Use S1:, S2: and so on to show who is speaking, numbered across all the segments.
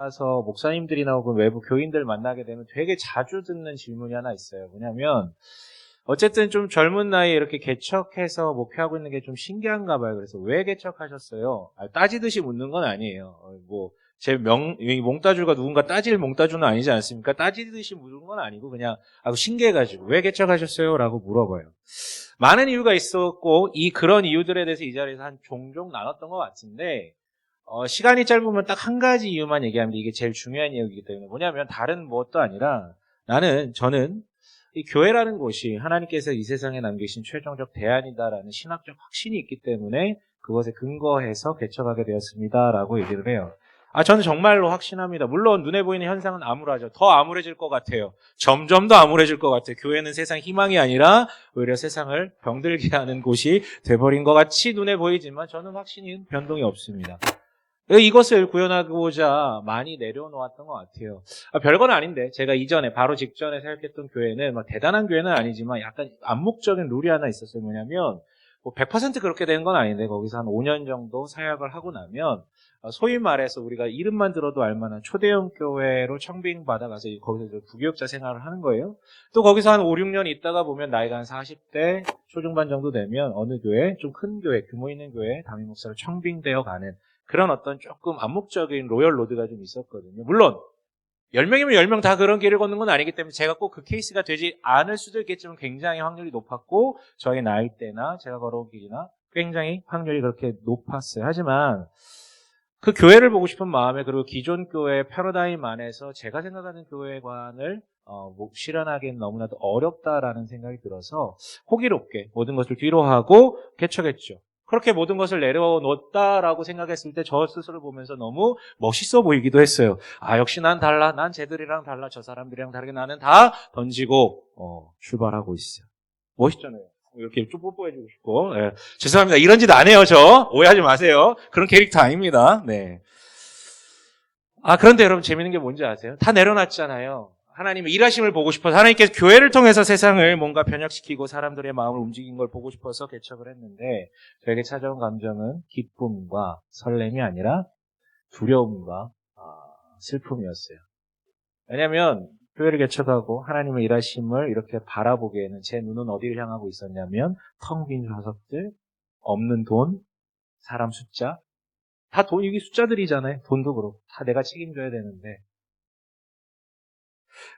S1: 가서 목사님들이나 혹은 외부 교인들 만나게 되면 되게 자주 듣는 질문이 하나 있어요. 뭐냐면 어쨌든 좀 젊은 나이에 이렇게 개척해서 목회하고 있는 게 좀 신기한가 봐요. 그래서 왜 개척하셨어요? 따지듯이 묻는 건 아니에요. 이 몽따주가 누군가 따질 몽따주는 아니지 않습니까? 따지듯이 묻는 건 아니고 그냥 신기해가지고 왜 개척하셨어요? 라고 물어봐요. 많은 이유가 있었고 그런 이유들에 대해서 이 자리에서 종종 나눴던 것 같은데 시간이 짧으면 딱 한 가지 이유만 얘기하면 이게 제일 중요한 이유이기 때문에 뭐냐면 다른 무엇도 아니라 저는 이 교회라는 곳이 하나님께서 이 세상에 남기신 최종적 대안이다라는 신학적 확신이 있기 때문에 그것에 근거해서 개척하게 되었습니다라고 얘기를 해요. 저는 정말로 확신합니다. 물론 눈에 보이는 현상은 암울하죠. 더 암울해질 것 같아요. 점점 더 암울해질 것 같아요. 교회는 세상 희망이 아니라 오히려 세상을 병들게 하는 곳이 돼버린 것 같이 눈에 보이지만 저는 확신이 변동이 없습니다. 이것을 구현하고자 많이 내려놓았던 것 같아요. 별건 아닌데 제가 이전에 바로 직전에 사역했던 교회는 대단한 교회는 아니지만 약간 암묵적인 룰이 하나 있었어요. 뭐냐면 100% 그렇게 되는 건 아닌데 거기서 한 5년 정도 사역을 하고 나면 소위 말해서 우리가 이름만 들어도 알만한 초대형 교회로 청빙받아가서 거기서 부교육자 생활을 하는 거예요. 또 거기서 한 5, 6년 있다가 보면 나이가 한 40대 초중반 정도 되면 어느 교회, 좀 큰 교회, 규모 있는 교회 담임 목사로 청빙되어 가는 그런 어떤 조금 암묵적인 로열 로드가 좀 있었거든요. 물론 10명이면 10명 다 그런 길을 걷는 건 아니기 때문에 제가 꼭 그 케이스가 되지 않을 수도 있겠지만 굉장히 확률이 높았고 저의 나이대나 제가 걸어온 길이나 굉장히 확률이 그렇게 높았어요. 하지만 그 교회를 보고 싶은 마음에 그리고 기존 교회 패러다임 안에서 제가 생각하는 교회관을 실현하기엔 너무나도 어렵다라는 생각이 들어서 호기롭게 모든 것을 뒤로하고 개척했죠. 그렇게 모든 것을 내려놓았다라고 생각했을 때 저 스스로 보면서 너무 멋있어 보이기도 했어요. 역시 난 달라. 난 쟤들이랑 달라. 저 사람들이랑 다르게 나는 다 던지고 출발하고 있어요. 멋있잖아요. 이렇게 좀 뽀뽀해주고 싶고. 네. 죄송합니다. 이런 짓 안 해요, 저. 오해하지 마세요. 그런 캐릭터 아닙니다. 네. 그런데 여러분 재밌는 게 뭔지 아세요? 다 내려놨잖아요. 하나님의 일하심을 보고 싶어서 하나님께서 교회를 통해서 세상을 뭔가 변혁시키고 사람들의 마음을 움직인 걸 보고 싶어서 개척을 했는데 저에게 찾아온 감정은 기쁨과 설렘이 아니라 두려움과 슬픔이었어요. 왜냐하면 교회를 개척하고 하나님의 일하심을 이렇게 바라보기에는 제 눈은 어디를 향하고 있었냐면 텅 빈 좌석들, 없는 돈, 사람 숫자 다 돈, 이게 숫자들이잖아요. 돈도 그렇고 다 내가 책임져야 되는데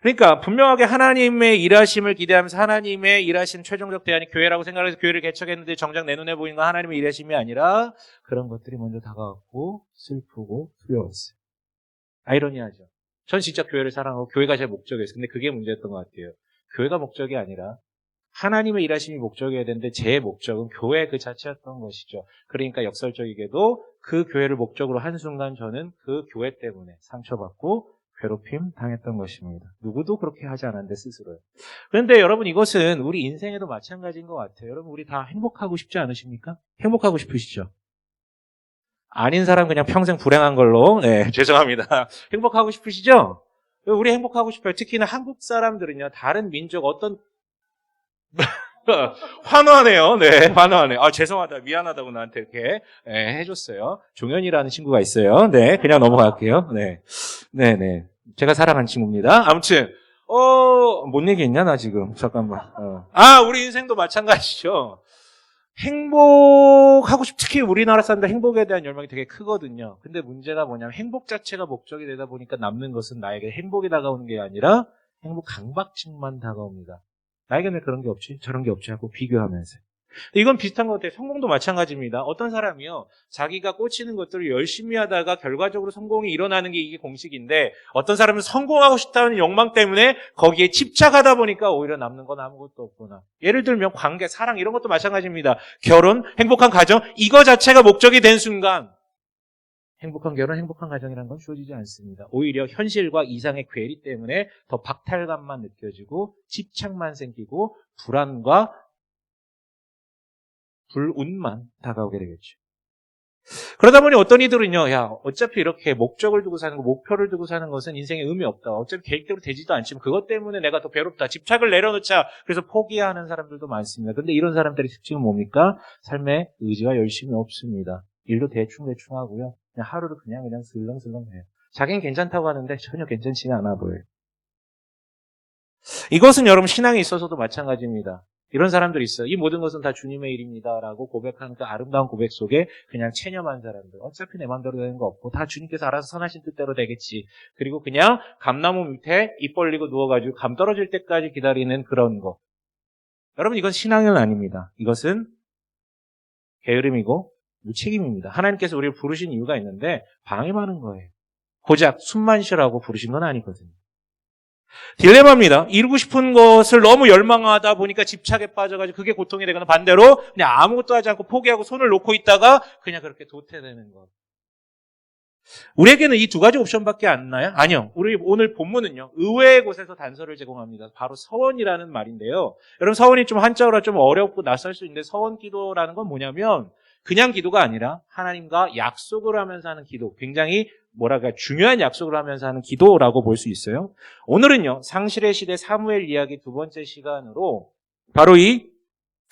S1: 그러니까 분명하게 하나님의 일하심을 기대하면서 하나님의 일하심 최종적 대안이 교회라고 생각해서 교회를 개척했는데 정작 내 눈에 보이는 건 하나님의 일하심이 아니라 그런 것들이 먼저 다가왔고 슬프고 두려웠어요. 아이러니하죠. 전 진짜 교회를 사랑하고 교회가 제 목적이었어요. 근데 그게 문제였던 것 같아요. 교회가 목적이 아니라 하나님의 일하심이 목적이어야 되는데 제 목적은 교회 그 자체였던 것이죠. 그러니까 역설적이게도 그 교회를 목적으로 한순간 저는 그 교회 때문에 상처받고 괴롭힘 당했던 것입니다. 누구도 그렇게 하지 않았는데 스스로요. 그런데 여러분 이것은 우리 인생에도 마찬가지인 것 같아요. 여러분 우리 다 행복하고 싶지 않으십니까? 행복하고 싶으시죠? 아닌 사람 그냥 평생 불행한 걸로. 네, 죄송합니다. 행복하고 싶으시죠? 우리 행복하고 싶어요. 특히나 한국 사람들은요. 다른 민족 어떤 환호하네요. 네, 환호하네요. 죄송하다. 미안하다고 나한테 이렇게 해줬어요. 종현이라는 친구가 있어요. 네, 그냥 넘어갈게요. 네. 네네. 제가 사랑하는 친구입니다. 아무튼, 뭔 얘기 했냐, 나 지금. 잠깐만. 우리 인생도 마찬가지죠. 행복하고 특히 우리나라 사람들 행복에 대한 열망이 되게 크거든요. 근데 문제가 뭐냐면 행복 자체가 목적이 되다 보니까 남는 것은 나에게 행복이 다가오는 게 아니라 행복 강박증만 다가옵니다. 나에게는 그런 게 없지, 저런 게 없지 하고 비교하면서. 이건 비슷한 것 같아요. 성공도 마찬가지입니다. 어떤 사람이요, 자기가 꽂히는 것들을 열심히 하다가 결과적으로 성공이 일어나는 게 이게 공식인데 어떤 사람은 성공하고 싶다는 욕망 때문에 거기에 집착하다 보니까 오히려 남는 건 아무것도 없구나. 예를 들면 관계, 사랑 이런 것도 마찬가지입니다. 결혼, 행복한 가정 이거 자체가 목적이 된 순간 행복한 결혼, 행복한 가정이라는 건 주어지지 않습니다. 오히려 현실과 이상의 괴리 때문에 더 박탈감만 느껴지고 집착만 생기고 불안과 불운만 다가오게 되겠죠. 그러다 보니 어떤 이들은요, 어차피 이렇게 목적을 두고 사는 거, 목표를 두고 사는 것은 인생에 의미 없다. 어차피 계획대로 되지도 않지만 그것 때문에 내가 더 괴롭다. 집착을 내려놓자. 그래서 포기하는 사람들도 많습니다. 근데 이런 사람들의 특징은 뭡니까? 삶에 의지가 열심히 없습니다. 일도 대충 하고요. 그냥 하루를 그냥 슬렁슬렁 해요. 자기는 괜찮다고 하는데 전혀 괜찮지가 않아 보여요. 이것은 여러분 신앙에 있어서도 마찬가지입니다. 이런 사람들이 있어요. 이 모든 것은 다 주님의 일입니다라고 고백하는 그 아름다운 고백 속에 그냥 체념한 사람들. 어차피 내 마음대로 되는 거 없고 다 주님께서 알아서 선하신 뜻대로 되겠지. 그리고 그냥 감나무 밑에 입 벌리고 누워가지고 감 떨어질 때까지 기다리는 그런 거. 여러분 이건 신앙은 아닙니다. 이것은 게으름이고 무책임입니다. 하나님께서 우리를 부르신 이유가 있는데 방해하는 거예요. 고작 숨만 쉬라고 부르신 건 아니거든요. 딜레마입니다. 이루고 싶은 것을 너무 열망하다 보니까 집착에 빠져가지고 그게 고통이 되거나 반대로 그냥 아무것도 하지 않고 포기하고 손을 놓고 있다가 그냥 그렇게 도태되는 것. 우리에게는 이 두 가지 옵션밖에 안 나요? 아니요. 우리 오늘 본문은요. 의외의 곳에서 단서를 제공합니다. 바로 서원이라는 말인데요. 여러분 서원이 좀 한자어라 좀 어렵고 낯설 수 있는데 서원 기도라는 건 뭐냐면 그냥 기도가 아니라 하나님과 약속을 하면서 하는 기도. 굉장히 중요한 약속을 하면서 하는 기도라고 볼 수 있어요. 오늘은요, 상실의 시대 사무엘 이야기 두 번째 시간으로 바로 이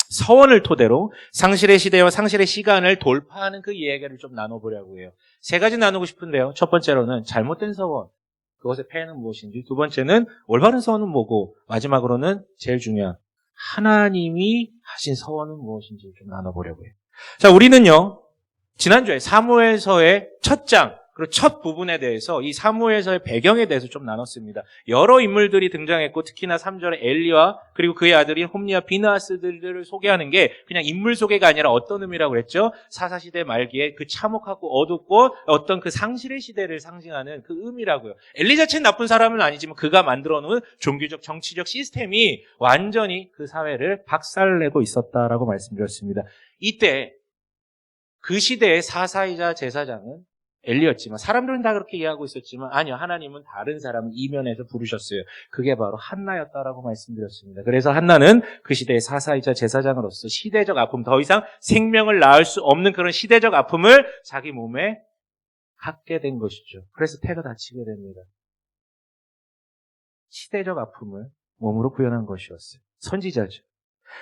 S1: 서원을 토대로 상실의 시대와 상실의 시간을 돌파하는 그 이야기를 좀 나눠보려고 해요. 세 가지 나누고 싶은데요. 첫 번째로는 잘못된 서원, 그것의 폐해는 무엇인지, 두 번째는 올바른 서원은 뭐고, 마지막으로는 제일 중요한 하나님이 하신 서원은 무엇인지 좀 나눠보려고 해요. 자, 우리는요, 지난주에 사무엘서의 첫 장, 그리고 첫 부분에 대해서 이 사무엘서의 배경에 대해서 좀 나눴습니다. 여러 인물들이 등장했고 특히나 3절에 엘리와 그리고 그의 아들인 홈리와 비느하스들을 소개하는 게 그냥 인물 소개가 아니라 어떤 의미라고 그랬죠? 사사시대 말기에 그 참혹하고 어둡고 어떤 그 상실의 시대를 상징하는 그 의미라고요. 엘리 자체는 나쁜 사람은 아니지만 그가 만들어 놓은 종교적 정치적 시스템이 완전히 그 사회를 박살내고 있었다라고 말씀드렸습니다. 이때 그 시대의 사사이자 제사장은 엘리였지만 사람들은 다 그렇게 이해하고 있었지만 아니요, 하나님은 다른 사람을 이면에서 부르셨어요. 그게 바로 한나였다라고 말씀드렸습니다. 그래서 한나는 그 시대의 사사이자 제사장으로서 시대적 아픔, 더 이상 생명을 낳을 수 없는 그런 시대적 아픔을 자기 몸에 갖게 된 것이죠. 그래서 태가 다치게 됩니다. 시대적 아픔을 몸으로 구현한 것이었어요. 선지자죠.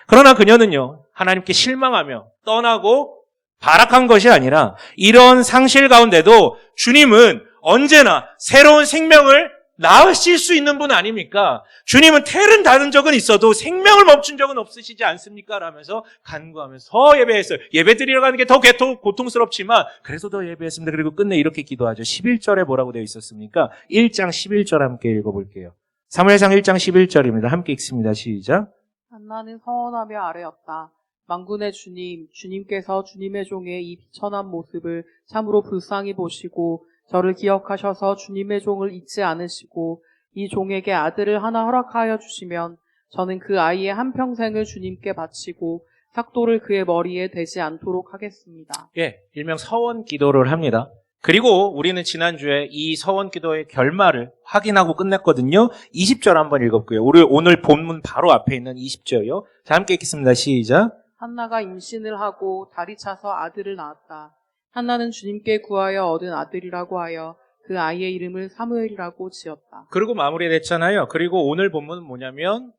S1: 그러나 그녀는요, 하나님께 실망하며 떠나고 발악한 것이 아니라 이런 상실 가운데도 주님은 언제나 새로운 생명을 낳으실 수 있는 분 아닙니까? 주님은 태를 닫은 적은 있어도 생명을 멈춘 적은 없으시지 않습니까? 라면서 간구하면서 더 예배했어요. 예배 드리러 가는 게 더 고통스럽지만 그래서 더 예배했습니다. 그리고 끝내 이렇게 기도하죠. 11절에 뭐라고 되어 있었습니까? 1장 11절 함께 읽어볼게요. 사무엘상 1장 11절입니다. 함께 읽습니다. 시작.
S2: 한나는 서원하며 아뢰었다. 만군의 주님, 주님께서 주님의 종의 이 비천한 모습을 참으로 불쌍히 보시고 저를 기억하셔서 주님의 종을 잊지 않으시고 이 종에게 아들을 하나 허락하여 주시면 저는 그 아이의 한평생을 주님께 바치고 삭도를 그의 머리에 대지 않도록 하겠습니다.
S1: 예, 일명 서원 기도를 합니다. 그리고 우리는 지난주에 이 서원 기도의 결말을 확인하고 끝냈거든요. 20절 한번 읽어볼게요. 우리 오늘 본문 바로 앞에 있는 20절이요. 자, 함께 읽겠습니다. 시작.
S2: 한나가 임신을 하고 달이 차서 아들을 낳았다. 한나는 주님께 구하여 얻은 아들이라고 하여 그 아이의 이름을 사무엘이라고 지었다.
S1: 그리고 마무리됐잖아요. 그리고 오늘 본문은 뭐냐면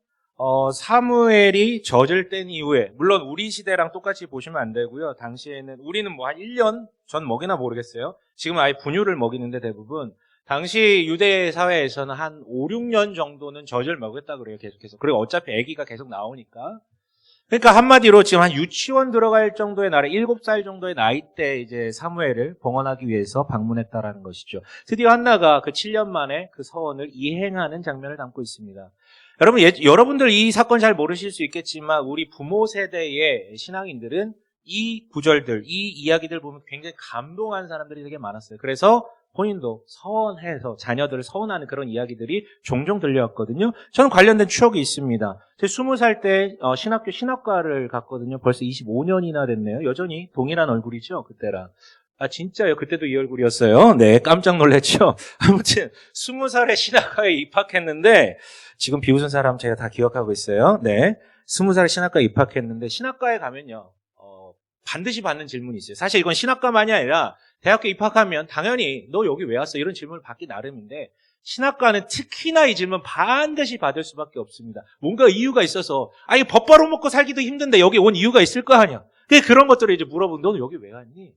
S1: 사무엘이 젖을 뗀 이후에, 물론 우리 시대랑 똑같이 보시면 안 되고요. 당시에는 우리는 뭐 한 1년 전 먹이나 모르겠어요. 지금 아예 분유를 먹이는데 대부분 당시 유대 사회에서는 한 5, 6년 정도는 젖을 먹였다 그래요. 계속해서. 그리고 어차피 아기가 계속 나오니까. 그러니까 한마디로 지금 한 유치원 들어갈 정도의 나이, 7살 정도의 나이 때 이제 사무엘을 봉헌하기 위해서 방문했다라는 것이죠. 드디어 한나가 그 7년 만에 그 서원을 이행하는 장면을 담고 있습니다. 여러분, 여러분들 이 사건 잘 모르실 수 있겠지만 우리 부모 세대의 신앙인들은 이 구절들, 이 이야기들 보면 굉장히 감동한 사람들이 되게 많았어요. 그래서 본인도 서원해서 자녀들을 서원하는 그런 이야기들이 종종 들려왔거든요. 저는 관련된 추억이 있습니다. 제 20살 때 신학교 신학과를 갔거든요. 벌써 25년이나 됐네요. 여전히 동일한 얼굴이죠, 그때랑. 아, 진짜요? 그때도 이 얼굴이었어요. 네, 깜짝 놀랐죠? 아무튼 20살에 신학과에 입학했는데 지금 비웃은 사람 제가 다 기억하고 있어요. 네, 20살에 신학과에 입학했는데 신학과에 가면요, 반드시 받는 질문이 있어요. 사실 이건 신학과만이 아니라 대학교 입학하면 당연히 너 여기 왜 왔어? 이런 질문을 받기 나름인데 신학과는 특히나 이 질문 반드시 받을 수밖에 없습니다. 뭔가 이유가 있어서 아니 법 벌어먹고 살기도 힘든데 여기 온 이유가 있을 거 아니야. 그런 것들을 이제 물어보면 너는 여기 왜 왔니?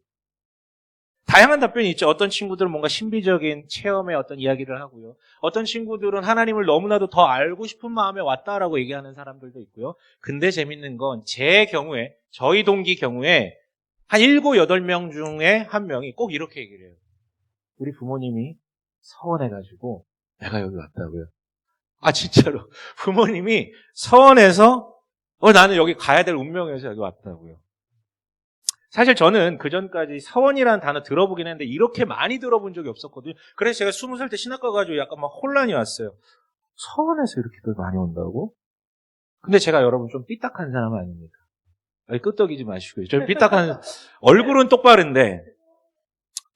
S1: 다양한 답변이 있죠. 어떤 친구들은 뭔가 신비적인 체험의 어떤 이야기를 하고요. 어떤 친구들은 하나님을 너무나도 더 알고 싶은 마음에 왔다라고 얘기하는 사람들도 있고요. 근데 재밌는 건 제 경우에, 저희 동기 경우에 한 7, 8명 중에 한 명이 꼭 이렇게 얘기를 해요. 우리 부모님이 서원해가지고 내가 여기 왔다고요. 아, 진짜로. 부모님이 서원해서 나는 여기 가야 될 운명이어서 여기 왔다고요. 사실 저는 그전까지 서원이라는 단어 들어보긴 했는데 이렇게 많이 들어본 적이 없었거든요. 그래서 제가 20살 때 신학과 가지고 약간 막 혼란이 왔어요. 서원에서 이렇게 많이 온다고? 근데 제가 여러분 좀 삐딱한 사람은 아닙니다. 끄떡이지 마시고요. 좀 삐딱한, 얼굴은 똑바른데,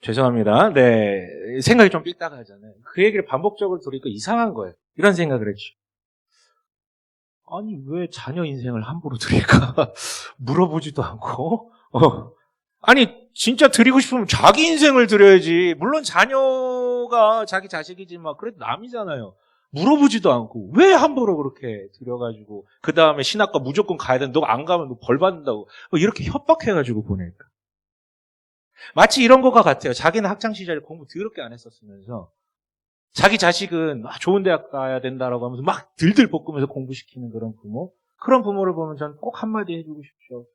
S1: 죄송합니다. 네. 생각이 좀 삐딱하잖아요. 그 얘기를 반복적으로 들으니까 이상한 거예요. 이런 생각을 했죠. 아니, 왜 자녀 인생을 함부로 드릴까? 물어보지도 않고, 아니, 진짜 드리고 싶으면 자기 인생을 드려야지. 물론 자녀가 자기 자식이지만, 그래도 남이잖아요. 물어보지도 않고, 왜 함부로 그렇게 드려가지고, 그 다음에 신학과 무조건 가야 된다. 너 안 가면 너 벌 받는다고. 이렇게 협박해가지고 보낼까. 마치 이런 것과 같아요. 자기는 학창시절에 공부 더럽게 안 했었으면서, 자기 자식은 좋은 대학 가야 된다라고 하면서 막 들들 볶으면서 공부시키는 그런 부모. 그런 부모를 보면 전 꼭 한마디 해주고 싶죠.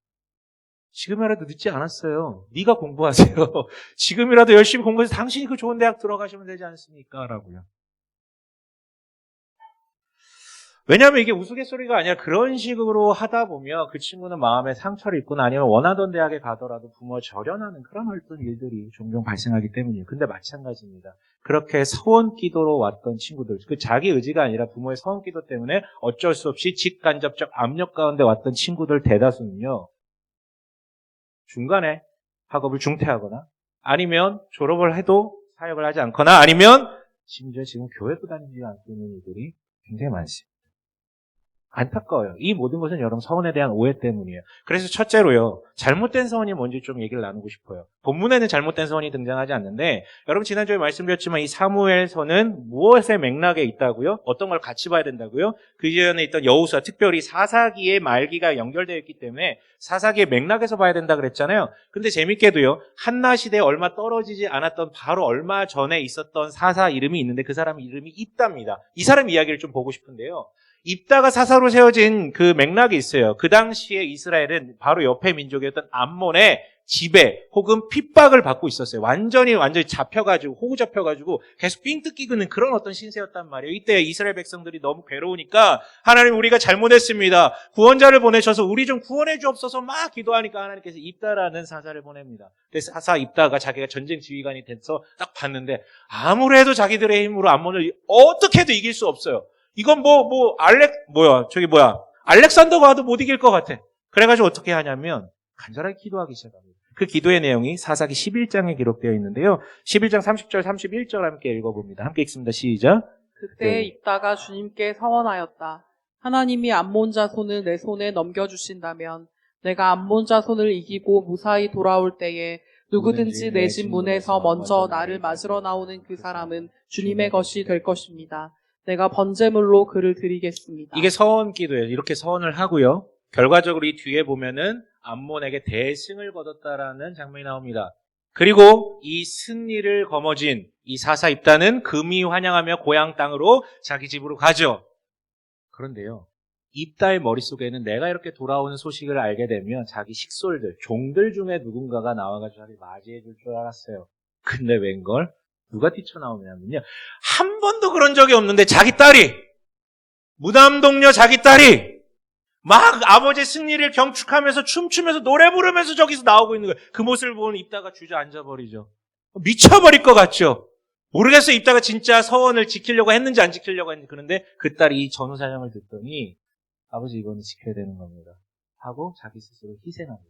S1: 지금이라도 늦지 않았어요. 네가 공부하세요. 지금이라도 열심히 공부해서 당신이 그 좋은 대학 들어가시면 되지 않습니까? 라고요. 왜냐하면 이게 우스갯소리가 아니라 그런 식으로 하다 보면 그 친구는 마음에 상처를 입거나 아니면 원하던 대학에 가더라도 부모 절연하는 그런 어떤 일들이 종종 발생하기 때문이에요. 근데 마찬가지입니다. 그렇게 서원 기도로 왔던 친구들, 그 자기 의지가 아니라 부모의 서원 기도 때문에 어쩔 수 없이 직간접적 압력 가운데 왔던 친구들 대다수는요. 중간에 학업을 중퇴하거나 아니면 졸업을 해도 사역을 하지 않거나 아니면 심지어 지금 교회도 다니지 않고 있는 이들이 굉장히 많습니다. 안타까워요. 이 모든 것은 여러분 서원에 대한 오해 때문이에요. 그래서 첫째로요. 잘못된 서원이 뭔지 좀 얘기를 나누고 싶어요. 본문에는 잘못된 서원이 등장하지 않는데 여러분 지난주에 말씀드렸지만 이 사무엘서는 무엇의 맥락에 있다고요? 어떤 걸 같이 봐야 된다고요? 그 전에 있던 여호수아, 특별히 사사기의 말기가 연결되어 있기 때문에 사사기의 맥락에서 봐야 된다 그랬잖아요. 근데 재밌게도요. 한나 시대에 얼마 떨어지지 않았던 바로 얼마 전에 있었던 사사 이름이 있는데 그 사람 이름이 입다입니다. 이 사람 이야기를 좀 보고 싶은데요. 입다가 사사로 세워진 그 맥락이 있어요. 그 당시에 이스라엘은 바로 옆에 민족이었던 암몬의 지배 혹은 핍박을 받고 있었어요. 완전히 잡혀가지고 호구 잡혀가지고 계속 삥 뜯기는 그런 어떤 신세였단 말이에요. 이때 이스라엘 백성들이 너무 괴로우니까 하나님 우리가 잘못했습니다. 구원자를 보내셔서 우리 좀 구원해 주옵소서 막 기도하니까 하나님께서 입다라는 사사를 보냅니다. 그래서 사사 입다가 자기가 전쟁 지휘관이 돼서 딱 봤는데 아무래도 자기들의 힘으로 암몬을 어떻게 해도 이길 수 없어요. 이건 알렉산더가 와도 못 이길 것 같아. 그래가지고 어떻게 하냐면 간절하게 기도하기 시작합니다. 그 기도의 내용이 사사기 11장에 기록되어 있는데요. 11장 30절, 31절 함께 읽어봅니다. 함께 읽습니다. 시작.
S2: 그때 입다가 주님께 서원하였다. 하나님이 암몬 자손을 내 손에 넘겨주신다면 내가 암몬 자손을 이기고 무사히 돌아올 때에 누구든지 내 집 문에서 먼저 나를 맞으러 나오는 그 사람은 주님의 것이 될 것입니다. 내가 번제물로 그를 드리겠습니다.
S1: 이게 서원 기도예요. 이렇게 서원을 하고요. 결과적으로 이 뒤에 보면은 암몬에게 대승을 거뒀다라는 장면이 나옵니다. 그리고 이 승리를 거머쥔 이 사사 입다는 금이 환영하며 고향 땅으로 자기 집으로 가죠. 그런데요. 입다의 머릿속에는 내가 이렇게 돌아오는 소식을 알게 되면 자기 식솔들, 종들 중에 누군가가 나와가지고 자기를 맞이해 줄 줄 알았어요. 근데 웬걸? 누가 뛰쳐나오냐면요. 한 번도 그런 적이 없는데 자기 딸이, 무담동녀 자기 딸이 막 아버지의 승리를 경축하면서 춤추면서 노래 부르면서 저기서 나오고 있는 거예요. 그 모습을 보는 입다가 주저앉아버리죠. 미쳐버릴 것 같죠. 모르겠어요. 입다가 진짜 서원을 지키려고 했는지 안 지키려고 했는지. 그런데 그 딸이 이 전후 사정을 듣더니 아버지 이거는 지켜야 되는 겁니다 하고 자기 스스로 희생합니다.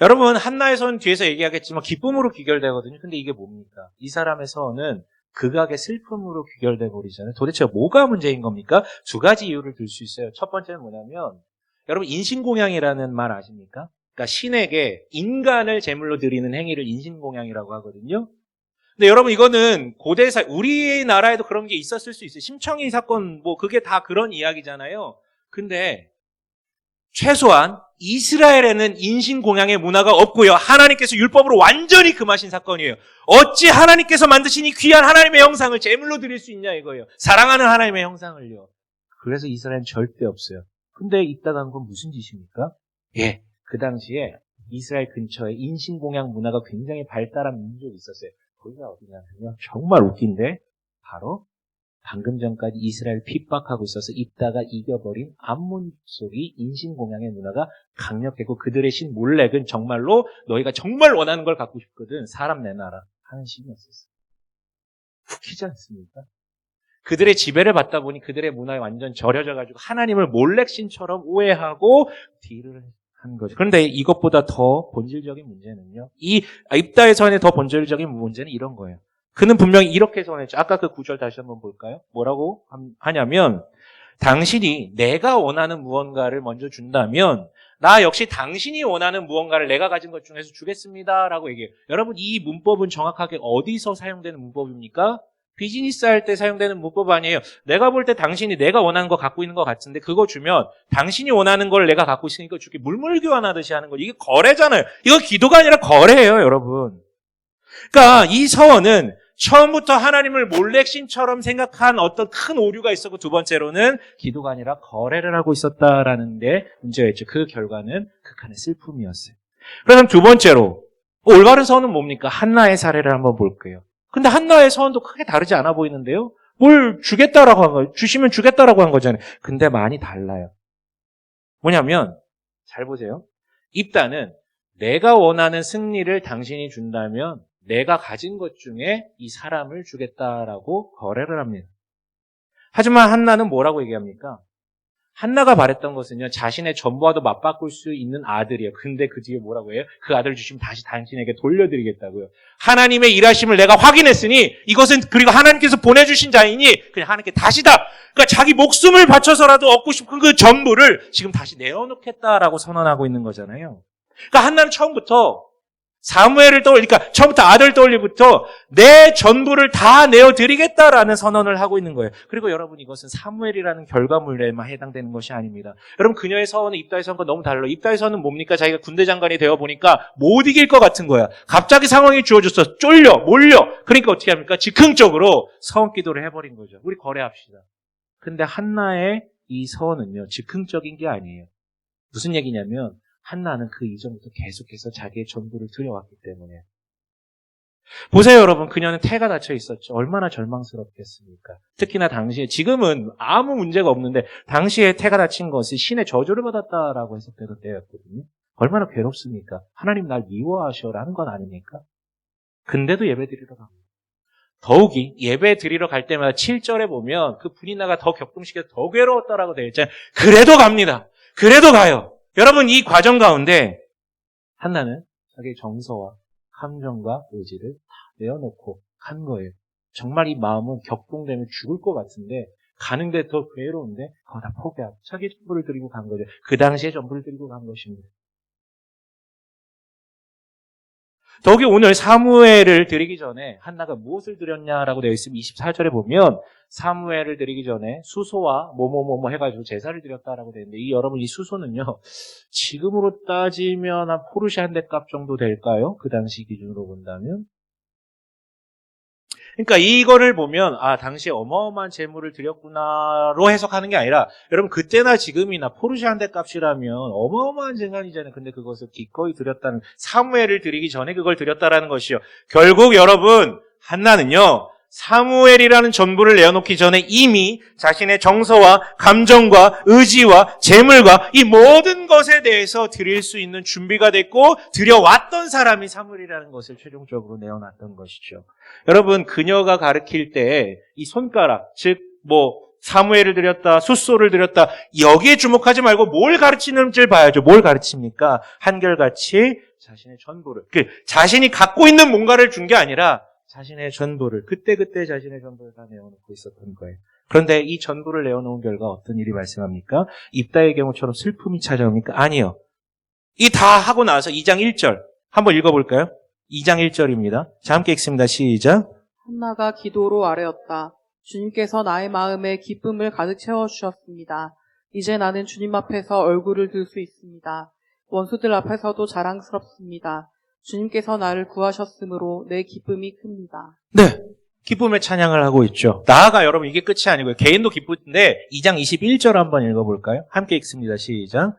S1: 여러분 한나의 서원 뒤에서 얘기하겠지만 기쁨으로 귀결되거든요. 근데 이게 뭡니까? 이 사람의 서원은 극악의 슬픔으로 귀결돼 버리잖아요. 도대체 뭐가 문제인 겁니까? 두 가지 이유를 들 수 있어요. 첫 번째는 뭐냐면 여러분 인신공양이라는 말 아십니까? 그러니까 신에게 인간을 제물로 드리는 행위를 인신공양이라고 하거든요. 근데 여러분 이거는 고대사 우리나라에도 그런 게 있었을 수 있어요. 심청이 사건 그게 다 그런 이야기잖아요. 근데 최소한 이스라엘에는 인신공양의 문화가 없고요. 하나님께서 율법으로 완전히 금하신 사건이에요. 어찌 하나님께서 만드신 이 귀한 하나님의 형상을 제물로 드릴 수 있냐 이거예요. 사랑하는 하나님의 형상을요. 그래서 이스라엘은 절대 없어요. 근데 입다간 건 무슨 짓입니까? 예, 그 당시에 이스라엘 근처에 인신공양 문화가 굉장히 발달한 민족이 있었어요. 거기가 어디냐면요. 정말 웃긴데 바로 방금 전까지 이스라엘 핍박하고 있어서 입다가 이겨버린 암몬 속이 인신공양의 문화가 강력했고 그들의 신 몰렉은 정말로 너희가 정말 원하는 걸 갖고 싶거든 사람 내놔라 하는 신이었었어요. 웃기지 않습니까? 그들의 지배를 받다 보니 그들의 문화에 완전 절여져가지고 하나님을 몰렉 신처럼 오해하고 딜을 한 거죠. 그런데 이것보다 더 본질적인 문제는요. 이 입다의 선의 더 본질적인 문제는 이런 거예요. 그는 분명히 이렇게 선했죠. 아까 그 구절 다시 한번 볼까요? 뭐라고 하냐면 당신이 내가 원하는 무언가를 먼저 준다면 나 역시 당신이 원하는 무언가를 내가 가진 것 중에서 주겠습니다라고 얘기해요. 여러분 이 문법은 정확하게 어디서 사용되는 문법입니까? 비즈니스 할 때 사용되는 문법 아니에요. 내가 볼 때 당신이 내가 원하는 거 갖고 있는 것 같은데 그거 주면 당신이 원하는 걸 내가 갖고 있으니까 줄게 물물 교환하듯이 하는 거. 이게 거래잖아요. 이거 기도가 아니라 거래예요, 여러분. 그러니까 이 서원은 처음부터 하나님을 몰렉신처럼 생각한 어떤 큰 오류가 있었고 두 번째로는 기도가 아니라 거래를 하고 있었다라는 데 문제였죠. 그 결과는 극한의 슬픔이었어요. 그럼 두 번째로 올바른 서원은 뭡니까? 한나의 사례를 한번 볼게요. 근데 한나의 서원도 크게 다르지 않아 보이는데요. 뭘 주겠다라고 한 거예요. 주시면 주겠다라고 한 거잖아요. 근데 많이 달라요. 뭐냐면 잘 보세요. 입다는 내가 원하는 승리를 당신이 준다면 내가 가진 것 중에 이 사람을 주겠다라고 거래를 합니다. 하지만 한나는 뭐라고 얘기합니까? 한나가 바랬던 것은요, 자신의 전부와도 맞바꿀 수 있는 아들이에요. 근데 그 뒤에 뭐라고 해요? 그 아들을 주시면 다시 당신에게 돌려드리겠다고요. 하나님의 일하심을 내가 확인했으니 이것은 그리고 하나님께서 보내주신 자이니 그냥 하나님께 다시다. 그러니까 자기 목숨을 바쳐서라도 얻고 싶은 그 전부를 지금 다시 내어놓겠다라고 선언하고 있는 거잖아요. 그러니까 한나는 처음부터 사무엘을 그러니까 처음부터 아들 떠올리부터 내 전부를 다 내어드리겠다라는 선언을 하고 있는 거예요. 그리고 여러분 이것은 사무엘이라는 결과물에만 해당되는 것이 아닙니다. 여러분 그녀의 서원은 입다의 서원과 너무 달라요. 입다의 서원은 뭡니까? 자기가 군대 장관이 되어 보니까 못 이길 것 같은 거야. 갑자기 상황이 주어졌어. 쫄려, 몰려. 그러니까 어떻게 합니까? 즉흥적으로 서원 기도를 해버린 거죠. 우리 거래합시다. 근데 한나의 이 서원은요, 즉흥적인 게 아니에요. 무슨 얘기냐면 한나는 그 이전부터 계속해서 자기의 전부를 들여왔기 때문에. 보세요, 여러분. 그녀는 태가 닫혀 있었죠. 얼마나 절망스럽겠습니까? 특히나 당시에, 지금은 아무 문제가 없는데, 당시에 태가 닫힌 것이 신의 저주를 받았다라고 해석되던 때였거든요. 얼마나 괴롭습니까? 하나님 날 미워하셔라는 건 아닙니까? 근데도 예배 드리러 갑니다. 더욱이 예배 드리러 갈 때마다 7절에 보면 그 분이나가 더 격동시켜서 더 괴로웠다라고 되어 있잖아요. 그래도 갑니다. 그래도 가요. 여러분 이 과정 가운데 한나는 자기의 정서와 감정과 의지를 다 내어놓고 간 거예요. 정말 이 마음은 격동되면 죽을 것 같은데 가는데 더 괴로운데 그거 다 포기하고 자기의 전부를 드리고 간 거죠. 그 당시에 전부를 드리고 간 것입니다. 더욱이 오늘 사무엘을 드리기 전에 한나가 무엇을 드렸냐라고 되어 있으면 24절에 보면 사무엘을 드리기 전에 수소와 뭐뭐뭐뭐 해가지고 제사를 드렸다라고 되어 있는데 여러분 이 수소는요 지금으로 따지면 한 포르쉐 한 대 값 정도 될까요? 그 당시 기준으로 본다면 그러니까 이거를 보면 당시에 어마어마한 재물을 드렸구나로 해석하는 게 아니라 여러분 그때나 지금이나 포르쉐 한 대 값이라면 어마어마한 재산이잖아요. 근데 그것을 기꺼이 드렸다는 사무엘을 드리기 전에 그걸 드렸다라는 것이요. 결국 여러분 한나는요. 사무엘이라는 전부를 내어놓기 전에 이미 자신의 정서와 감정과 의지와 재물과 이 모든 것에 대해서 드릴 수 있는 준비가 됐고 드려왔던 사람이 사무엘이라는 것을 최종적으로 내어놨던 것이죠. 여러분 그녀가 가르칠 때 이 손가락 즉 사무엘을 드렸다 숫소를 드렸다 여기에 주목하지 말고 뭘 가르치는지를 봐야죠. 뭘 가르칩니까? 한결같이 자신의 전부를 자신이 갖고 있는 뭔가를 준 게 아니라 자신의 전부를 그때그때 자신의 전부를 다 내어놓고 있었던 거예요. 그런데 이 전부를 내어놓은 결과 어떤 일이 발생합니까? 입다의 경우처럼 슬픔이 찾아옵니까? 아니요. 이 다 하고 나서 2장 1절 한번 읽어볼까요? 2장 1절입니다. 자 함께 읽습니다. 시작.
S2: 한나가 기도로 아뢰었다. 주님께서 나의 마음에 기쁨을 가득 채워주셨습니다. 이제 나는 주님 앞에서 얼굴을 들 수 있습니다. 원수들 앞에서도 자랑스럽습니다. 주님께서 나를 구하셨으므로 내 기쁨이 큽니다.
S1: 네. 기쁨의 찬양을 하고 있죠. 나아가 여러분 이게 끝이 아니고요. 개인도 기쁜데 2장 21절 한번 읽어볼까요? 함께 읽습니다. 시작.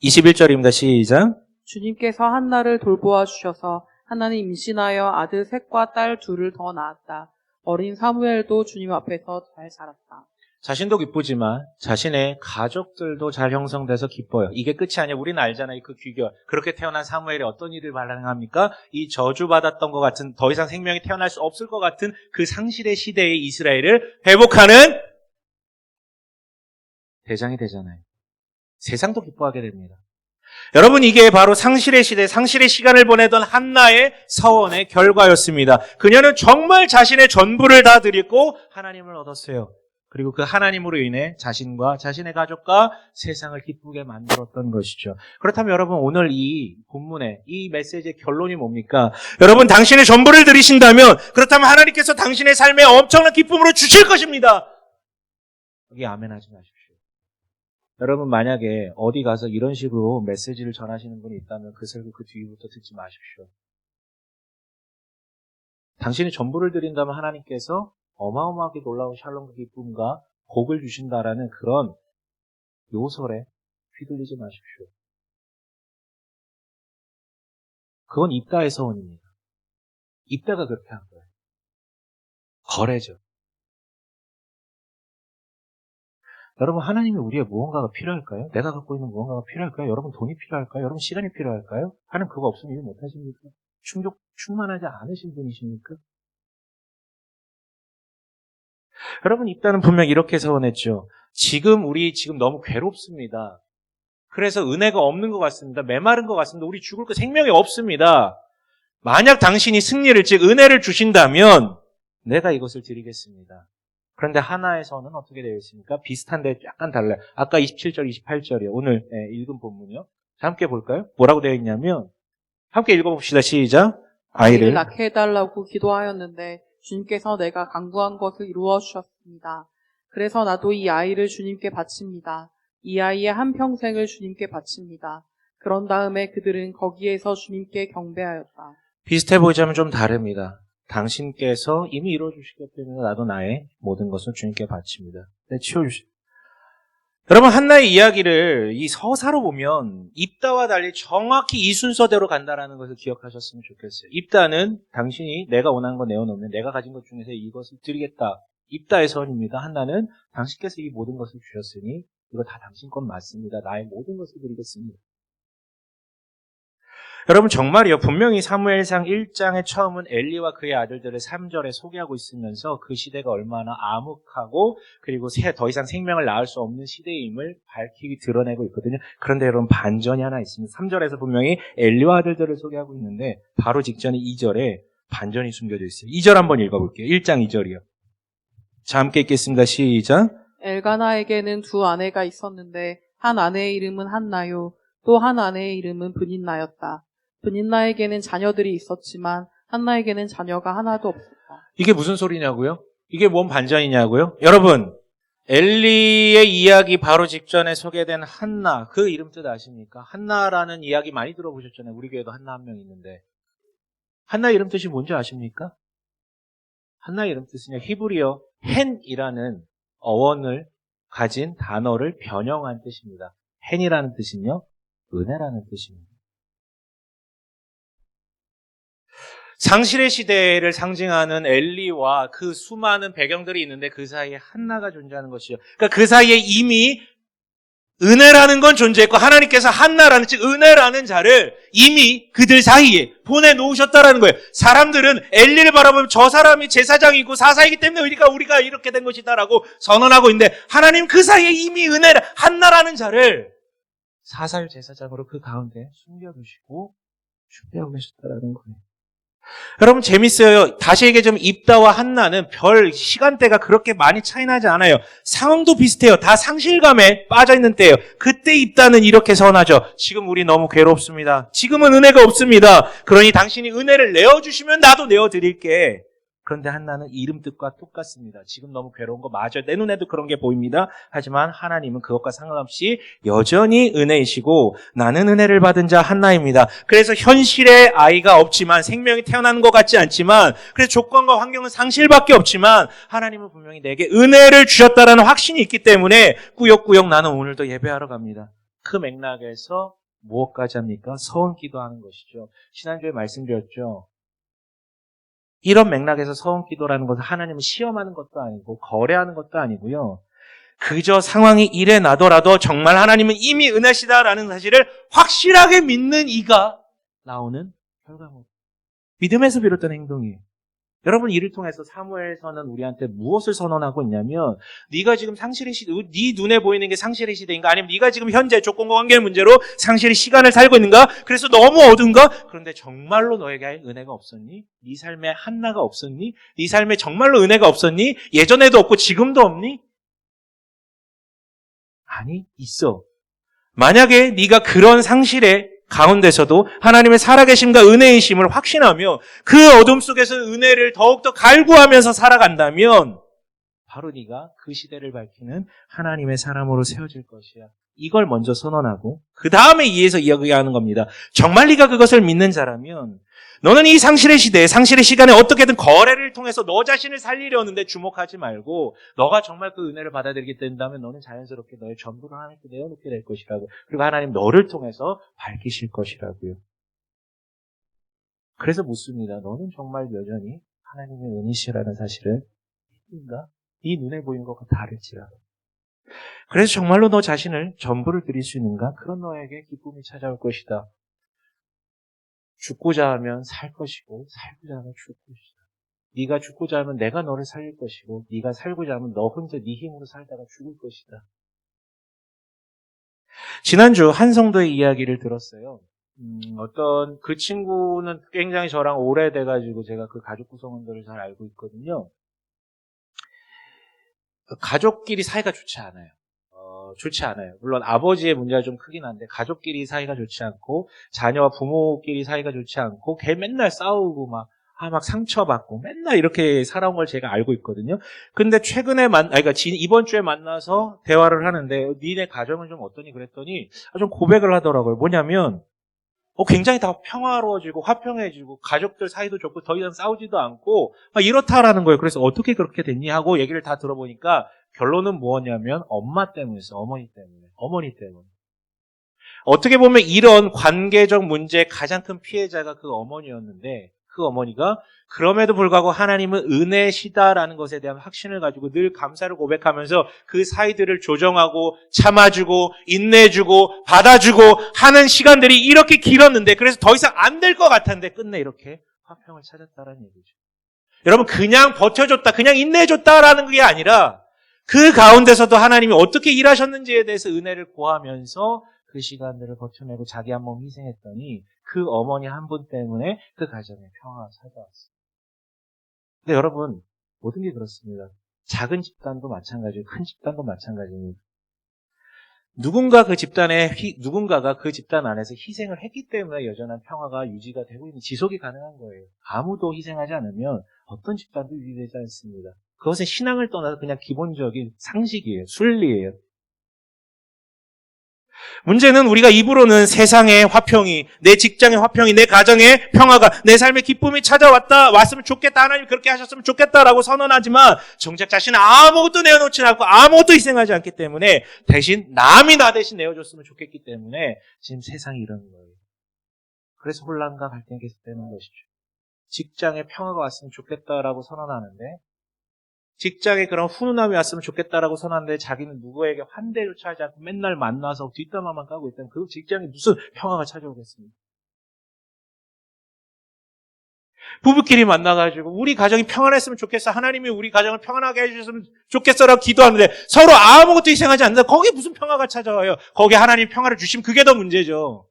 S1: 21절입니다. 시작.
S2: 주님께서 한나를 돌보아 주셔서 한나는 임신하여 아들 셋과 딸 둘을 더 낳았다. 어린 사무엘도 주님 앞에서 잘 자랐다.
S1: 자신도 기쁘지만 자신의 가족들도 잘 형성돼서 기뻐요. 이게 끝이 아니에요. 우리는 알잖아요. 그 귀결. 그렇게 태어난 사무엘이 어떤 일을 발생합니까? 이 저주받았던 것 같은, 더 이상 생명이 태어날 수 없을 것 같은 그 상실의 시대의 이스라엘을 회복하는 대장이 되잖아요. 세상도 기뻐하게 됩니다. 여러분, 이게 바로 상실의 시대, 상실의 시간을 보내던 한나의 서원의 결과였습니다. 그녀는 정말 자신의 전부를 다 드리고 하나님을 얻었어요. 그리고 그 하나님으로 인해 자신과 자신의 가족과 세상을 기쁘게 만들었던 것이죠. 그렇다면 여러분, 오늘 이 본문의 이 메시지의 결론이 뭡니까? 여러분, 당신의 전부를 드리신다면, 그렇다면 하나님께서 당신의 삶에 엄청난 기쁨으로 주실 것입니다. 여기 아멘 하지 마십시오. 여러분, 만약에 어디 가서 이런 식으로 메시지를 전하시는 분이 있다면 그 설교 그 뒤부터 듣지 마십시오. 당신이 전부를 드린다면 하나님께서 어마어마하게 놀라운 샬롬과 기쁨과 복을 주신다라는 그런 요설에 휘둘리지 마십시오. 그건 입다의 서원입니다. 입다가 그렇게 한 거예요. 거래죠. 여러분, 하나님이 우리의 무언가가 필요할까요? 내가 갖고 있는 무언가가 필요할까요? 여러분, 돈이 필요할까요? 여러분, 시간이 필요할까요? 하나님 그거 없으면 일 못하십니까? 충만하지 않으신 분이십니까? 여러분, 입다는 분명 이렇게 서원했죠. 우리 지금 너무 괴롭습니다. 그래서 은혜가 없는 것 같습니다. 메마른 것 같습니다. 우리 죽을 거 생명이 없습니다. 만약 당신이 승리를, 즉 은혜를 주신다면 내가 이것을 드리겠습니다. 그런데 하나의 서원은 어떻게 되어 있습니까? 비슷한데 약간 달라요. 아까 27절, 28절이요. 오늘 읽은 본문이요. 자, 함께 볼까요? 뭐라고 되어 있냐면 함께 읽어봅시다. 시작.
S2: 아이를 낳게 해달라고 기도하였는데 주님께서 내가 간구한 것을 이루어 주셨습니다. 그래서 나도 이 아이를 주님께 바칩니다. 이 아이의 한평생을 주님께 바칩니다. 그런 다음에 그들은 거기에서 주님께 경배하였다.
S1: 비슷해 보이자면 좀 다릅니다. 당신께서 이미 이루어주시기 때문에 나도 나의 모든 것을 주님께 바칩니다. 네, 치워주시죠. 여러분, 한나의 이야기를 이 서사로 보면 입다와 달리 정확히 이 순서대로 간다라는 것을 기억하셨으면 좋겠어요. 입다는 당신이 내가 원하는 거 내어놓으면 내가 가진 것 중에서 이것을 드리겠다. 입다의 선입니다. 한나는 당신께서 이 모든 것을 주셨으니 이거 다 당신 것 맞습니다. 나의 모든 것을 드리겠습니다. 여러분, 정말이요. 분명히 사무엘상 1장의 처음은 엘리와 그의 아들들을 3절에 소개하고 있으면서 그 시대가 얼마나 암흑하고 그리고 더 이상 생명을 낳을 수 없는 시대임을 밝히게 드러내고 있거든요. 그런데 여러분, 반전이 하나 있습니다. 3절에서 분명히 엘리와 아들들을 소개하고 있는데 바로 직전에 2절에 반전이 숨겨져 있어요. 2절 한번 읽어볼게요. 1장 2절이요. 자, 함께 읽겠습니다. 시작.
S2: 엘가나에게는 두 아내가 있었는데 한 아내의 이름은 한나요. 또 한 아내의 이름은 브닛나였다. 브닛나에게는 자녀들이 있었지만 한나에게는 자녀가 하나도 없었다.
S1: 이게 무슨 소리냐고요? 이게 뭔 반전이냐고요? 여러분, 엘리의 이야기 바로 직전에 소개된 한나, 그 이름 뜻 아십니까? 한나라는 이야기 많이 들어보셨잖아요. 우리 교회도 한나 한 명 있는데. 한나 이름 뜻이 뭔지 아십니까? 한나 이름 뜻은요, 히브리어 헨이라는 어원을 가진 단어를 변형한 뜻입니다. 헨이라는 뜻은요, 은혜라는 뜻입니다. 상실의 시대를 상징하는 엘리와 그 수많은 배경들이 있는데 그 사이에 한나가 존재하는 것이죠. 그러니까 그 사이에 이미 은혜라는 건 존재했고 하나님께서 한나라는, 즉 은혜라는 자를 이미 그들 사이에 보내놓으셨다라는 거예요. 사람들은 엘리를 바라보면 저 사람이 제사장이고 사사이기 때문에 우리가 이렇게 된 것이다라고 선언하고 있는데 하나님 그 사이에 이미 한나라는 자를 사사일 제사장으로 그 가운데 숨겨두시고 준비하고 계셨다라는 거예요. 여러분, 재밌어요. 다시 얘기하자면 입다와 한나는 별 시간대가 그렇게 많이 차이 나지 않아요. 상황도 비슷해요. 다 상실감에 빠져있는 때예요. 그때 입다는 이렇게 선하죠. 지금 우리 너무 괴롭습니다. 지금은 은혜가 없습니다. 그러니 당신이 은혜를 내어주시면 나도 내어드릴게. 그런데 한나는 이름 뜻과 똑같습니다. 지금 너무 괴로운 거 맞아요. 내 눈에도 그런 게 보입니다. 하지만 하나님은 그것과 상관없이 여전히 은혜이시고 나는 은혜를 받은 자 한나입니다. 그래서 현실에 아이가 없지만 생명이 태어나는 것 같지 않지만 그래서 조건과 환경은 상실밖에 없지만 하나님은 분명히 내게 은혜를 주셨다라는 확신이 있기 때문에 꾸역꾸역 나는 오늘도 예배하러 갑니다. 그 맥락에서 무엇까지 합니까? 서원 기도하는 것이죠. 지난주에 말씀드렸죠. 이런 맥락에서 서원 기도라는 것은 하나님을 시험하는 것도 아니고 거래하는 것도 아니고요. 그저 상황이 이래 나더라도 정말 하나님은 이미 은혜시다라는 사실을 확실하게 믿는 이가 나오는 결과물. 믿음에서 비롯된 행동이에요. 여러분 이를 통해서 사무엘서는 우리한테 무엇을 선언하고 있냐면 네가 지금 상실의 시대, 네 눈에 보이는 게 상실의 시대인가? 아니면 네가 지금 현재 조건과 관계의 문제로 상실의 시간을 살고 있는가? 그래서 너무 어두운가? 그런데 정말로 너에게 은혜가 없었니? 네 삶에 한나가 없었니? 네 삶에 정말로 은혜가 없었니? 예전에도 없고 지금도 없니? 아니, 있어. 만약에 네가 그런 상실에 가운데서도 하나님의 살아계심과 은혜이심을 확신하며 그 어둠 속에서 은혜를 더욱더 갈구하면서 살아간다면 바로 네가 그 시대를 밝히는 하나님의 사람으로 세워질 것이야. 이걸 먼저 선언하고 그 다음에 이에서 이야기하는 겁니다. 정말 네가 그것을 믿는 자라면 너는 이 상실의 시대에 상실의 시간에 어떻게든 거래를 통해서 너 자신을 살리려는데 주목하지 말고 너가 정말 그 은혜를 받아들이게 된다면 너는 자연스럽게 너의 전부를 하나님께 내어놓게 될 것이라고 그리고 하나님 너를 통해서 밝히실 것이라고요. 그래서 묻습니다. 너는 정말 여전히 하나님의 은혜시라는 사실을 믿는가? 네 눈에 보이는 것과 다를지라도. 그래서 정말로 너 자신을 전부를 드릴 수 있는가? 그런 너에게 기쁨이 찾아올 것이다. 죽고자 하면 살 것이고 살고자 하면 죽을 것이다. 네가 죽고자 하면 내가 너를 살릴 것이고 네가 살고자 하면 너 혼자 네 힘으로 살다가 죽을 것이다. 지난주 한 성도의 이야기를 들었어요. 어떤 그 친구는 굉장히 저랑 오래돼가지고 제가 그 가족 구성원들을 잘 알고 있거든요. 가족끼리 사이가 좋지 않아요. 좋지 않아요. 물론 아버지의 문제가 좀 크긴 한데 가족끼리 사이가 좋지 않고 자녀와 부모끼리 사이가 좋지 않고 걔 맨날 싸우고 막 상처받고 맨날 이렇게 살아온 걸 제가 알고 있거든요. 근데 최근에 그러니까 이번 주에 만나서 대화를 하는데 니네 가정은 좀 어떠니 그랬더니 좀 고백을 하더라고요. 뭐냐면 굉장히 다 평화로워지고 화평해지고 가족들 사이도 좋고 더 이상 싸우지도 않고 이렇다라는 거예요. 그래서 어떻게 그렇게 됐니 하고 얘기를 다 들어보니까 결론은 뭐였냐면 엄마 때문이었어요. 어머니 때문에. 어떻게 보면 이런 관계적 문제의 가장 큰 피해자가 그 어머니였는데 그 어머니가 그럼에도 불구하고 하나님은 은혜시다라는 것에 대한 확신을 가지고 늘 감사를 고백하면서 그 사이들을 조정하고 참아주고 인내주고 받아주고 하는 시간들이 이렇게 길었는데 그래서 더 이상 안 될 것 같았는데 끝내 이렇게 화평을 찾았다라는 얘기죠. 여러분 그냥 버텨줬다 그냥 인내해줬다라는 게 아니라 그 가운데서도 하나님이 어떻게 일하셨는지에 대해서 은혜를 구하면서 그 시간들을 버텨내고 자기 한 몸 희생했더니 그 어머니 한 분 때문에 그 가정에 평화가 찾아왔어요. 근데 여러분 모든 게 그렇습니다. 작은 집단도 마찬가지고 큰 집단도 마찬가지입니다. 누군가가 그 집단 안에서 희생을 했기 때문에 여전한 평화가 유지가 되고 있는 지속이 가능한 거예요. 아무도 희생하지 않으면 어떤 집단도 유지되지 않습니다. 그것은 신앙을 떠나서 그냥 기본적인 상식이에요. 순리예요. 문제는 우리가 입으로는 세상의 화평이, 내 직장의 화평이, 내 가정의 평화가, 내 삶의 기쁨이 왔으면 좋겠다, 하나님 그렇게 하셨으면 좋겠다라고 선언하지만 정작 자신은 아무것도 내어놓지 않고 아무것도 희생하지 않기 때문에 대신 남이 나 대신 내어줬으면 좋겠기 때문에 지금 세상이 이러는 거예요. 그래서 혼란과 갈등이 계속되는 것이죠. 직장에 평화가 왔으면 좋겠다라고 선언하는데 직장에 그런 훈훈함이 왔으면 좋겠다라고 선언하는데 자기는 누구에게 환대조차 하지 않고 맨날 만나서 뒷담화만 까고 있다면 그 직장에 무슨 평화가 찾아오겠습니까? 부부끼리 만나가지고 우리 가정이 평안했으면 좋겠어. 하나님이 우리 가정을 평안하게 해주셨으면 좋겠어라고 기도하는데 서로 아무것도 희생하지 않는다. 거기에 무슨 평화가 찾아와요? 거기에 하나님 평화를 주시면 그게 더 문제죠.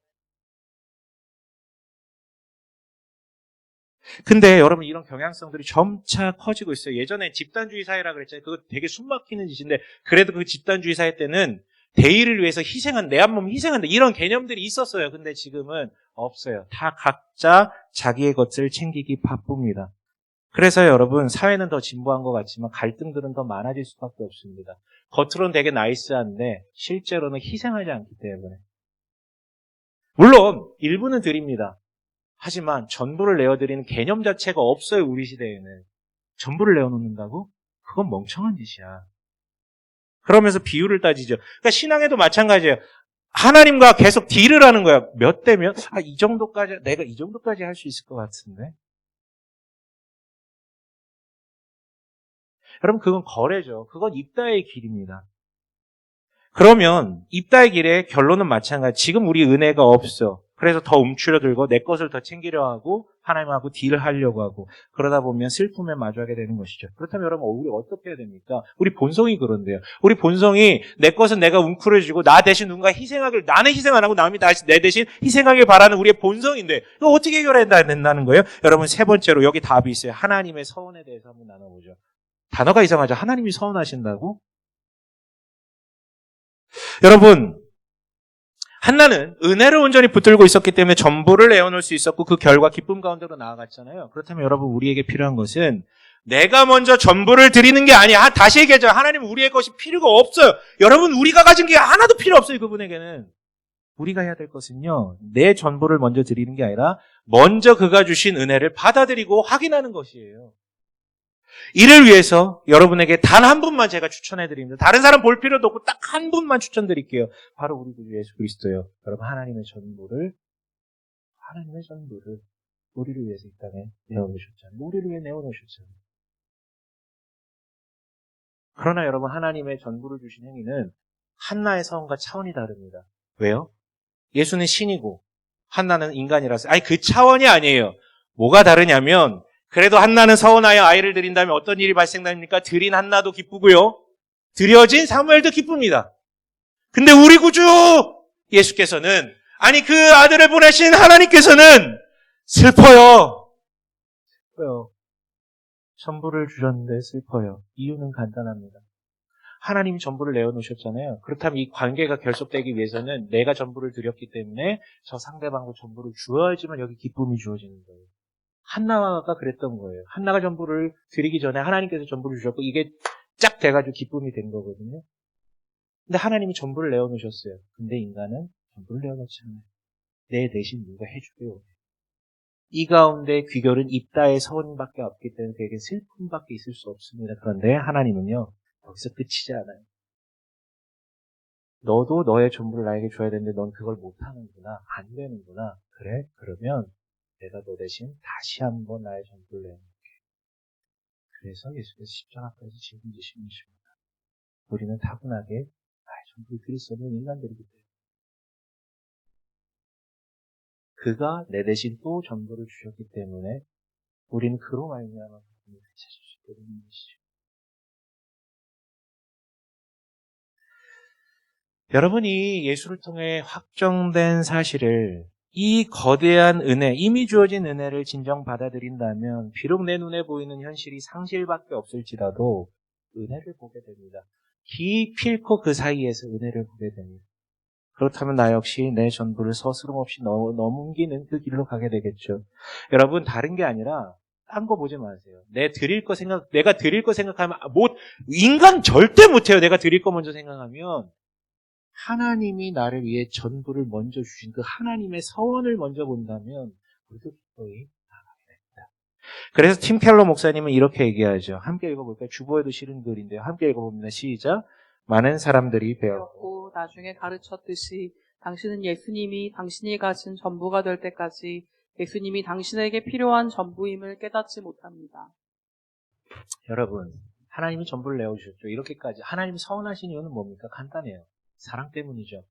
S1: 근데 여러분 이런 경향성들이 점차 커지고 있어요. 예전에 집단주의 사회라 그랬잖아요. 그거 되게 숨막히는 짓인데 그래도 그 집단주의 사회 때는 대의를 위해서 내 한 몸 희생한다 이런 개념들이 있었어요. 근데 지금은 없어요. 다 각자 자기의 것을 챙기기 바쁩니다. 그래서 여러분, 사회는 더 진보한 것 같지만 갈등들은 더 많아질 수밖에 없습니다. 겉으로는 되게 나이스한데 실제로는 희생하지 않기 때문에. 물론 일부는 드립니다. 하지만 전부를 내어드리는 개념 자체가 없어요. 우리 시대에는. 전부를 내어놓는다고? 그건 멍청한 짓이야. 그러면서 비율을 따지죠. 그러니까 신앙에도 마찬가지예요. 하나님과 계속 딜을 하는 거야. 몇 대 몇? 이 정도까지, 내가 이 정도까지 할 수 있을 것 같은데. 여러분, 그건 거래죠. 그건 입다의 길입니다. 그러면 입다의 길의 결론은 마찬가지. 지금 우리 은혜가 없어. 그래서 더 움츠러들고 내 것을 더 챙기려 하고 하나님하고 딜을 하려고 하고 그러다 보면 슬픔에 마주하게 되는 것이죠. 그렇다면 여러분, 우리 어떻게 해야 됩니까? 우리 본성이 그런데요. 우리 본성이 내 것은 내가 웅크려지고 나 대신 누군가 희생하길, 나는 희생 안 하고 남이 내 대신 희생하길 바라는 우리의 본성인데 이거 어떻게 해결해야 된다는 거예요? 여러분, 세 번째로 여기 답이 있어요. 하나님의 서원에 대해서 한번 나눠보죠. 단어가 이상하죠. 하나님이 서원하신다고? 여러분, 한나는 은혜를 온전히 붙들고 있었기 때문에 전부를 내어놓을 수 있었고 그 결과 기쁨 가운데로 나아갔잖아요. 그렇다면 여러분, 우리에게 필요한 것은 내가 먼저 전부를 드리는 게 아니야. 다시 얘기하죠. 하나님은 우리의 것이 필요가 없어요. 여러분, 우리가 가진 게 하나도 필요 없어요. 그분에게는. 우리가 해야 될 것은요, 내 전부를 먼저 드리는 게 아니라 먼저 그가 주신 은혜를 받아들이고 확인하는 것이에요. 이를 위해서 여러분에게 단 한 분만 제가 추천해 드립니다. 다른 사람 볼 필요도 없고 딱 한 분만 추천드릴게요. 바로 우리 구주 예수 그리스도예요. 여러분, 하나님의 전부를 우리를 위해서 이 땅에 내어놓으셨잖아요. 우리를 위해 내어놓으셨잖아요. 그러나 여러분, 하나님의 전부를 주신 행위는 한나의 서원과 차원이 다릅니다. 왜요? 예수는 신이고 한나는 인간이라서. 그 차원이 아니에요. 뭐가 다르냐면, 그래도 한나는 서원하여 아이를 드린다면 어떤 일이 발생됩니까? 드린 한나도 기쁘고요. 드려진 사무엘도 기쁩니다. 근데 우리 구주 예수께서는, 그 아들을 보내신 하나님께서는 슬퍼요. 전부를 주셨는데 슬퍼요. 이유는 간단합니다. 하나님이 전부를 내어놓으셨잖아요. 그렇다면 이 관계가 결속되기 위해서는 내가 전부를 드렸기 때문에 저 상대방도 전부를 주어야지만 여기 기쁨이 주어지는 거예요. 한나가 그랬던 거예요. 한나가 전부를 드리기 전에 하나님께서 전부를 주셨고 이게 쫙 돼가지고 기쁨이 된 거거든요. 근데 하나님이 전부를 내어놓으셨어요. 근데 인간은 전부를 내어놓지 않아요. 내 대신 누가 해주게요. 이 가운데 귀결은 입다의 서원밖에 없기 때문에 그에게 슬픔밖에 있을 수 없습니다. 그런데 하나님은요, 여기서 끝이지 않아요. 너도 너의 전부를 나에게 줘야 되는데 넌 그걸 못하는구나. 안 되는구나. 그래? 그러면 내가 너 대신 다시 한번 나의 전부를 내놓을게. 그래서 예수께서 십자가까지 책임지신 것입니다. 우리는 타분하게 나의 전부를 드릴 수 없는 인간들이기 때문에 그가 내 대신 또 전부를 주셨기 때문에 우리는 그로 말미암아 그분을 되찾을 수 있게 되는 것이죠. 여러분이 예수를 통해 확정된 사실을, 이 거대한 은혜, 이미 주어진 은혜를 진정 받아들인다면 비록 내 눈에 보이는 현실이 상실밖에 없을지라도 은혜를 보게 됩니다. 기필코 그 사이에서 은혜를 보게 됩니다. 그렇다면 나 역시 내 전부를 서스럼 없이 넘기는 그 길로 가게 되겠죠. 여러분, 다른 게 아니라 딴 거 보지 마세요. 내가 드릴 거 생각하면 인간 절대 못해요. 내가 드릴 거 먼저 생각하면 하나님이 나를 위해 전부를 먼저 주신 그 하나님의 서원을 먼저 본다면 우리도 기꺼이 나가게 됩니다. 그래서 팀 켈러 목사님은 이렇게 얘기하죠. 함께 읽어볼까요? 주보에도 실은 글인데요. 함께 읽어봅니다. 시작. 많은 사람들이 배웠고
S2: 나중에 가르쳤듯이 당신은 예수님이 당신이 가진 전부가 될 때까지 예수님이 당신에게 필요한 전부임을 깨닫지 못합니다.
S1: 여러분, 하나님이 전부를 내어주셨죠. 이렇게까지. 하나님이 서원하신 이유는 뭡니까? 간단해요. 사랑 때문이죠.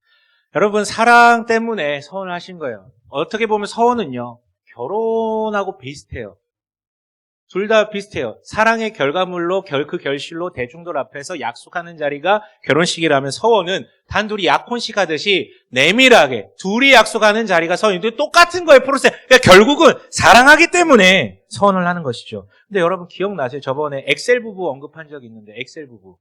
S1: 여러분, 사랑 때문에 서원을 하신 거예요. 어떻게 보면 서원은요, 결혼하고 비슷해요. 둘 다 비슷해요. 사랑의 결과물로 그 결실로 대중들 앞에서 약속하는 자리가 결혼식이라면 서원은 단둘이 약혼식 하듯이 내밀하게 둘이 약속하는 자리가 서원인데 똑같은 거예요. 프로세스. 그러니까 결국은 사랑하기 때문에 서원을 하는 것이죠. 근데 여러분 기억나세요? 저번에 엑셀 부부 언급한 적이 있는데 엑셀 부부.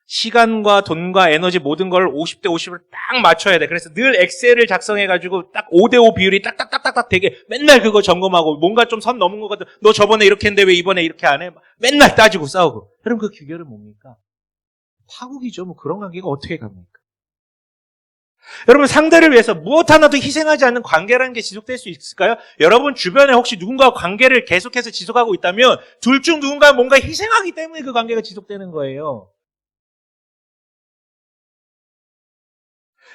S1: 시간과 돈과 에너지 모든 걸 50대 50을 딱 맞춰야 돼. 그래서 늘 엑셀을 작성해가지고 딱 5대5 비율이 딱딱딱딱딱 되게 맨날 그거 점검하고 뭔가 좀 선 넘은 것 같아. 너 저번에 이렇게 했는데 왜 이번에 이렇게 안 해? 맨날 따지고 싸우고. 그럼 그 귀결은 뭡니까? 파국이죠. 뭐 그런 관계가 어떻게 갑니까? 여러분 상대를 위해서 무엇 하나도 희생하지 않는 관계라는 게 지속될 수 있을까요? 여러분 주변에 혹시 누군가와 관계를 계속해서 지속하고 있다면 둘 중 누군가 뭔가 희생하기 때문에 그 관계가 지속되는 거예요.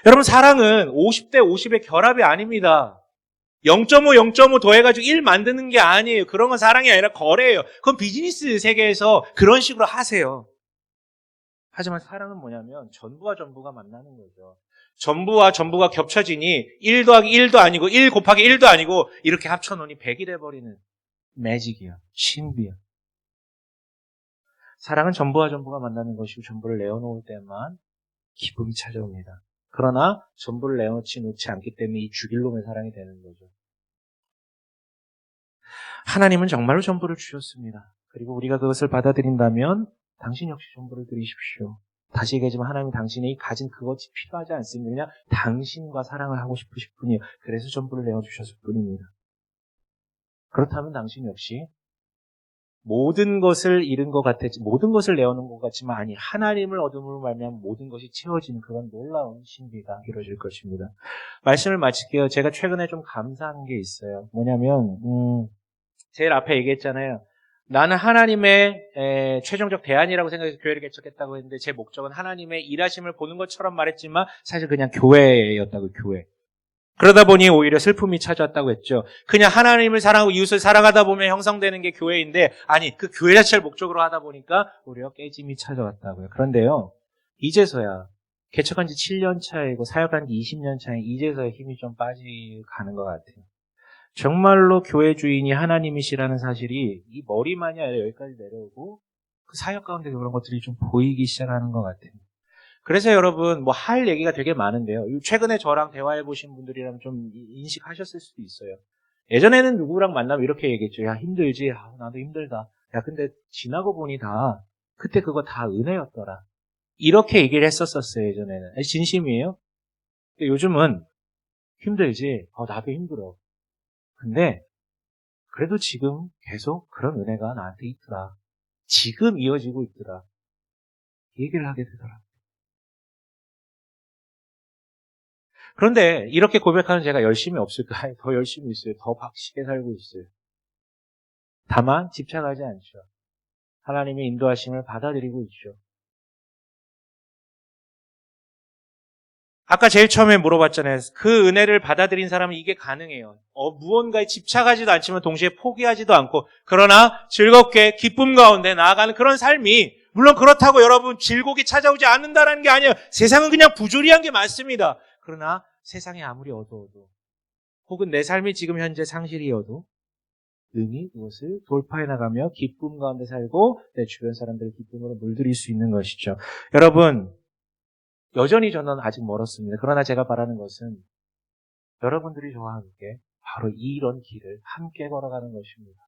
S1: 여러분 사랑은 50대 50의 결합이 아닙니다. 0.5, 0.5 더해가지고 1 만드는 게 아니에요. 그런 건 사랑이 아니라 거래예요. 그건 비즈니스 세계에서 그런 식으로 하세요. 하지만 사랑은 뭐냐면 전부와 전부가 만나는 거죠. 전부와 전부가 겹쳐지니 1 더하기 1도 아니고 1 곱하기 1도 아니고 이렇게 합쳐놓으니 100이 돼버리는 매직이야. 신비야. 사랑은 전부와 전부가 만나는 것이고 전부를 내어놓을 때만 기쁨이 찾아옵니다. 그러나 전부를 놓지 않기 때문에 이 죽일 놈의 사랑이 되는 거죠. 하나님은 정말로 전부를 주셨습니다. 그리고 우리가 그것을 받아들인다면 당신 역시 전부를 드리십시오. 다시 얘기하지만 하나님은 당신이 가진 그것이 필요하지 않습니다. 그냥 당신과 사랑을 하고 싶으실 뿐이에요. 그래서 전부를 내어주셨을 뿐입니다. 그렇다면 당신 역시 모든 것을 잃은 것 같았지, 모든 것을 내어놓은 것 같지만 아니, 하나님을 얻음으로 말미암아 모든 것이 채워지는 그런 놀라운 신비가 이루어질 것입니다. 말씀을 마칠게요. 제가 최근에 좀 감사한 게 있어요. 뭐냐면 제일 앞에 얘기했잖아요. 나는 하나님의 최종적 대안이라고 생각해서 교회를 개척했다고 했는데 제 목적은 하나님의 일하심을 보는 것처럼 말했지만 사실 그냥 교회였다고, 교회. 그러다 보니 오히려 슬픔이 찾아왔다고 했죠. 그냥 하나님을 사랑하고 이웃을 사랑하다 보면 형성되는 게 교회인데 아니, 그 교회 자체를 목적으로 하다 보니까 오히려 깨짐이 찾아왔다고요. 그런데요, 이제서야 개척한 지 7년 차이고 사역한 지 20년 차이, 이제서야 힘이 좀 빠져가는 것 같아요. 정말로 교회 주인이 하나님이시라는 사실이 이 머리만이 아니라 여기까지 내려오고 그 사역 가운데 그런 것들이 좀 보이기 시작하는 것 같아요. 그래서 여러분 뭐 할 얘기가 되게 많은데요. 최근에 저랑 대화해보신 분들이라면 좀 인식하셨을 수도 있어요. 예전에는 누구랑 만나면 이렇게 얘기했죠. 야, 힘들지? 아, 나도 힘들다. 야, 근데 지나고 보니 다 그때 그거 다 은혜였더라. 이렇게 얘기를 했었어요. 예전에는. 진심이에요. 근데 요즘은 힘들지? 나도 힘들어. 근데 그래도 지금 계속 그런 은혜가 나한테 있더라. 지금 이어지고 있더라. 얘기를 하게 되더라. 그런데 이렇게 고백하는 제가 열심히 없을까요? 더 열심히 있어요. 더 박시게 살고 있어요. 다만 집착하지 않죠. 하나님의 인도하심을 받아들이고 있죠. 아까 제일 처음에 물어봤잖아요. 그 은혜를 받아들인 사람은 이게 가능해요. 무언가에 집착하지도 않지만 동시에 포기하지도 않고 그러나 즐겁게 기쁨 가운데 나아가는 그런 삶이, 물론 그렇다고 여러분 질곡이 찾아오지 않는다라는 게 아니에요. 세상은 그냥 부조리한 게 많습니다. 그러나 세상이 아무리 어두워도 혹은 내 삶이 지금 현재 상실이어도 능히 그것을 돌파해 나가며 기쁨 가운데 살고 내 주변 사람들의 기쁨으로 물들일 수 있는 것이죠. 여러분, 여전히 저는 아직 멀었습니다. 그러나 제가 바라는 것은 여러분들이 저와 함께 바로 이런 길을 함께 걸어가는 것입니다.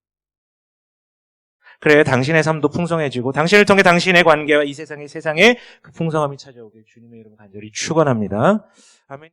S1: 그래야 당신의 삶도 풍성해지고 당신을 통해 당신의 관계와 이 세상에 그 풍성함이 찾아오길 주님의 이름으로 간절히 축원합니다. 아멘.